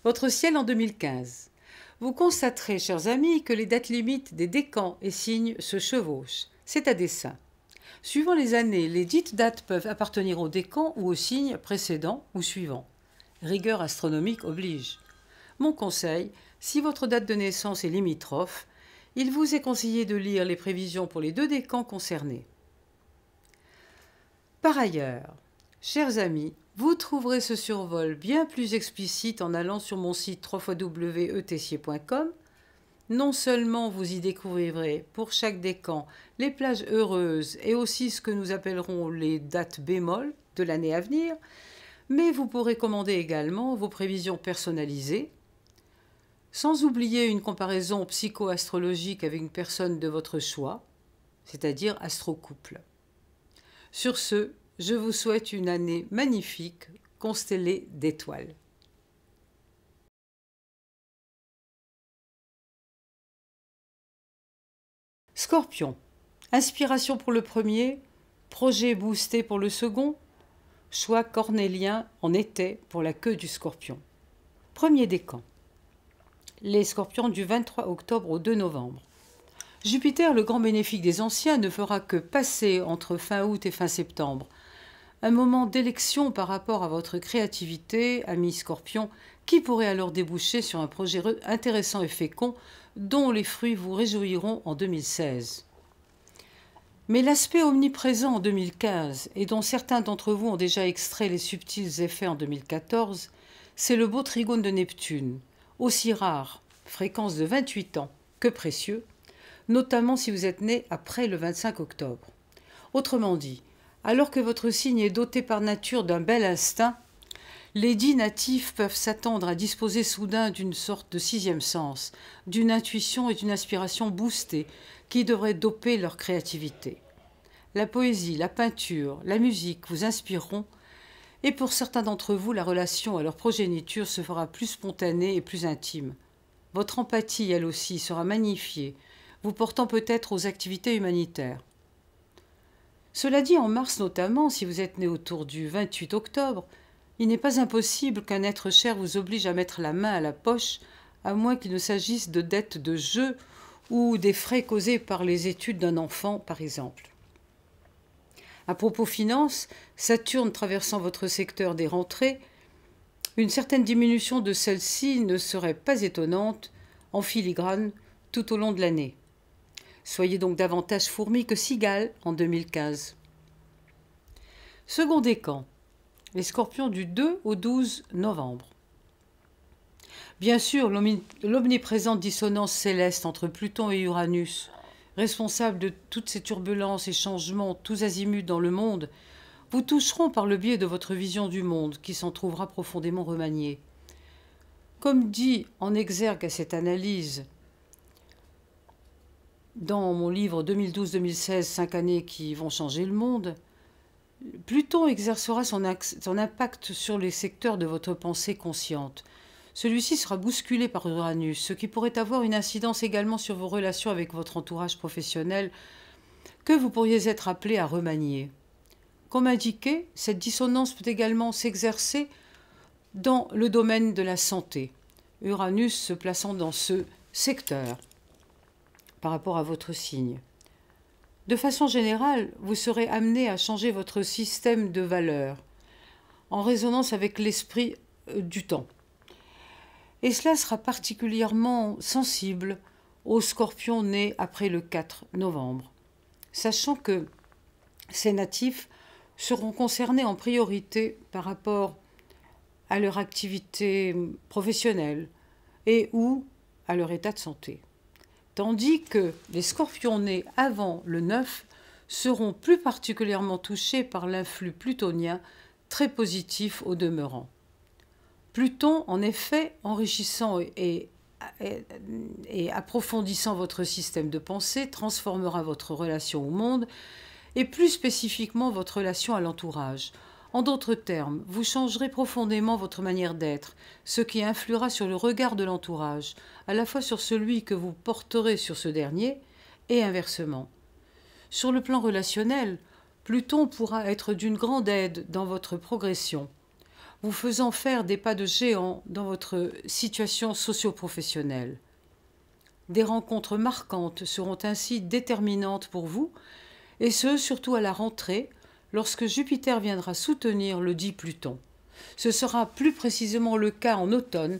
Votre ciel en 2015. Vous constaterez, chers amis, que les dates limites des décans et signes se chevauchent. C'est à dessein. Suivant les années, les dites dates peuvent appartenir au décan ou au signe précédent ou suivant. Rigueur astronomique oblige. Mon conseil, si votre date de naissance est limitrophe, il vous est conseillé de lire les prévisions pour les deux décans concernés. Par ailleurs, chers amis, vous trouverez ce survol bien plus explicite en allant sur mon site www.etessier.com. Non seulement vous y découvrirez pour chaque décan les plages heureuses et aussi ce que nous appellerons les dates bémol de l'année à venir, mais vous pourrez commander également vos prévisions personnalisées, sans oublier une comparaison psycho-astrologique avec une personne de votre choix, c'est-à-dire astro-couple. Sur ce, je vous souhaite une année magnifique, constellée d'étoiles. Scorpion. Inspiration pour le premier, projet boosté pour le second, choix cornélien en été pour la queue du Scorpion. Premier décan. Les Scorpions du 23 octobre au 2 novembre. Jupiter, le grand bénéfique des anciens, ne fera que passer entre fin août et fin septembre. Un moment d'élection par rapport à votre créativité, ami Scorpion, qui pourrait alors déboucher sur un projet intéressant et fécond dont les fruits vous réjouiront en 2016. Mais l'aspect omniprésent en 2015, et dont certains d'entre vous ont déjà extrait les subtils effets en 2014, c'est le beau trigone de Neptune, aussi rare, fréquence de 28 ans, que précieux, notamment si vous êtes né après le 25 octobre. Autrement dit, alors que votre signe est doté par nature d'un bel instinct, les dits natifs peuvent s'attendre à disposer soudain d'une sorte de sixième sens, d'une intuition et d'une inspiration boostée qui devrait doper leur créativité. La poésie, la peinture, la musique vous inspireront et pour certains d'entre vous, la relation à leur progéniture se fera plus spontanée et plus intime. Votre empathie, elle aussi, sera magnifiée, vous portant peut-être aux activités humanitaires. Cela dit, en mars notamment, si vous êtes né autour du 28 octobre, il n'est pas impossible qu'un être cher vous oblige à mettre la main à la poche, à moins qu'il ne s'agisse de dettes de jeu ou des frais causés par les études d'un enfant, par exemple. À propos finances, Saturne traversant votre secteur des rentrées, une certaine diminution de celle-ci ne serait pas étonnante, en filigrane, tout au long de l'année. Soyez donc davantage fourmi que cigale en 2015. Second décan, les Scorpions du 2 au 12 novembre. Bien sûr, l'omniprésente dissonance céleste entre Pluton et Uranus, responsable de toutes ces turbulences et changements tous azimuts dans le monde, vous toucheront par le biais de votre vision du monde qui s'en trouvera profondément remaniée. Comme dit en exergue à cette analyse dans mon livre 2012-2016, 5 années qui vont changer le monde, Pluton exercera son impact sur les secteurs de votre pensée consciente. Celui-ci sera bousculé par Uranus, ce qui pourrait avoir une incidence également sur vos relations avec votre entourage professionnel que vous pourriez être appelé à remanier. Comme indiqué, cette dissonance peut également s'exercer dans le domaine de la santé, Uranus se plaçant dans ce secteur par rapport à votre signe. De façon générale, vous serez amené à changer votre système de valeurs en résonance avec l'esprit du temps. Et cela sera particulièrement sensible aux Scorpions nés après le 4 novembre, sachant que ces natifs seront concernés en priorité par rapport à leur activité professionnelle et ou à leur état de santé. Tandis que les Scorpions nés avant le 9 seront plus particulièrement touchés par l'influx plutonien très positif au demeurant. Pluton, en effet, enrichissant et approfondissant votre système de pensée, transformera votre relation au monde et plus spécifiquement votre relation à l'entourage. En d'autres termes, vous changerez profondément votre manière d'être, ce qui influera sur le regard de l'entourage, à la fois sur celui que vous porterez sur ce dernier et inversement. Sur le plan relationnel, Pluton pourra être d'une grande aide dans votre progression. vous faisant faire des pas de géant dans votre situation socio-professionnelle. Des rencontres marquantes seront ainsi déterminantes pour vous, et ce, surtout à la rentrée, lorsque Jupiter viendra soutenir le dit Pluton. Ce sera plus précisément le cas en automne,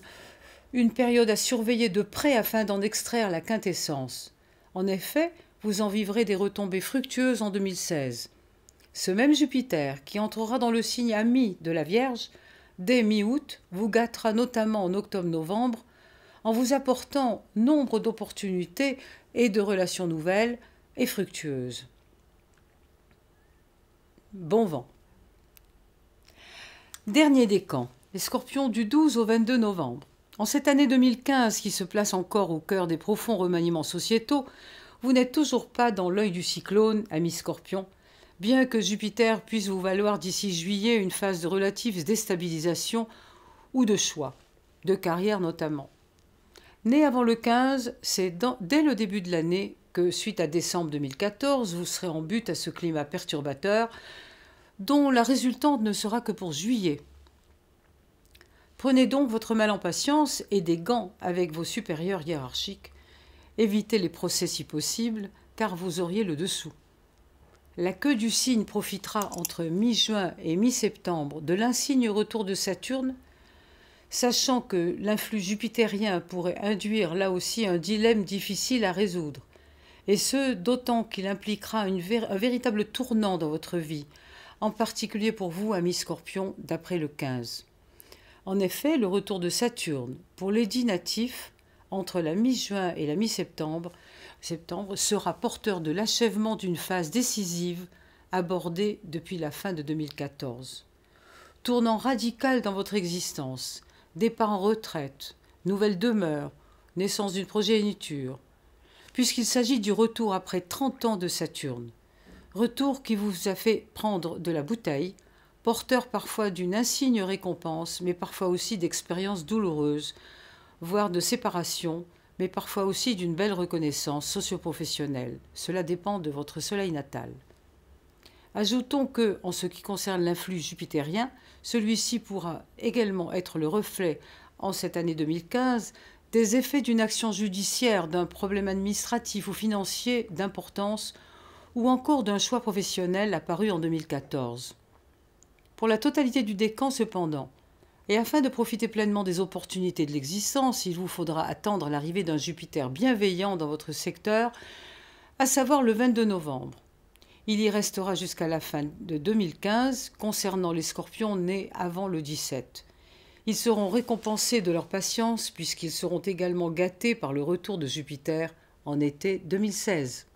une période à surveiller de près afin d'en extraire la quintessence. En effet, vous en vivrez des retombées fructueuses en 2016. Ce même Jupiter, qui entrera dans le signe ami de la Vierge, dès mi-août, vous gâtera notamment en octobre-novembre, en vous apportant nombre d'opportunités et de relations nouvelles et fructueuses. Bon vent. Dernier décan, les Scorpions du 12 au 22 novembre. En cette année 2015 qui se place encore au cœur des profonds remaniements sociétaux, vous n'êtes toujours pas dans l'œil du cyclone, amis Scorpions, bien que Jupiter puisse vous valoir d'ici juillet une phase de relative déstabilisation ou de choix, de carrière notamment. Né avant le 15, c'est dès le début de l'année que, suite à décembre 2014, vous serez en butte à ce climat perturbateur, dont la résultante ne sera que pour juillet. Prenez donc votre mal en patience et des gants avec vos supérieurs hiérarchiques. Évitez les procès si possible, car vous auriez le dessous. La queue du signe profitera entre mi-juin et mi-septembre de l'insigne retour de Saturne, sachant que l'influx jupitérien pourrait induire là aussi un dilemme difficile à résoudre, et ce, d'autant qu'il impliquera un véritable tournant dans votre vie, en particulier pour vous, amis Scorpions, d'après le 15. En effet, le retour de Saturne, pour les dits natifs, entre la mi-juin et la mi-septembre, sera porteur de l'achèvement d'une phase décisive abordée depuis la fin de 2014. Tournant radical dans votre existence, départ en retraite, nouvelle demeure, naissance d'une progéniture, puisqu'il s'agit du retour après 30 ans de Saturne. Retour qui vous a fait prendre de la bouteille, porteur parfois d'une insigne récompense, mais parfois aussi d'expériences douloureuses, voire de séparation, mais parfois aussi d'une belle reconnaissance socio-professionnelle. Cela dépend de votre soleil natal. Ajoutons que, en ce qui concerne l'influx jupitérien, celui-ci pourra également être le reflet, en cette année 2015, des effets d'une action judiciaire, d'un problème administratif ou financier d'importance, ou encore d'un choix professionnel apparu en 2014. Pour la totalité du décan, cependant, et afin de profiter pleinement des opportunités de l'existence, il vous faudra attendre l'arrivée d'un Jupiter bienveillant dans votre secteur, à savoir le 22 novembre. Il y restera jusqu'à la fin de 2015 concernant les Scorpions nés avant le 17. Ils seront récompensés de leur patience puisqu'ils seront également gâtés par le retour de Jupiter en été 2016.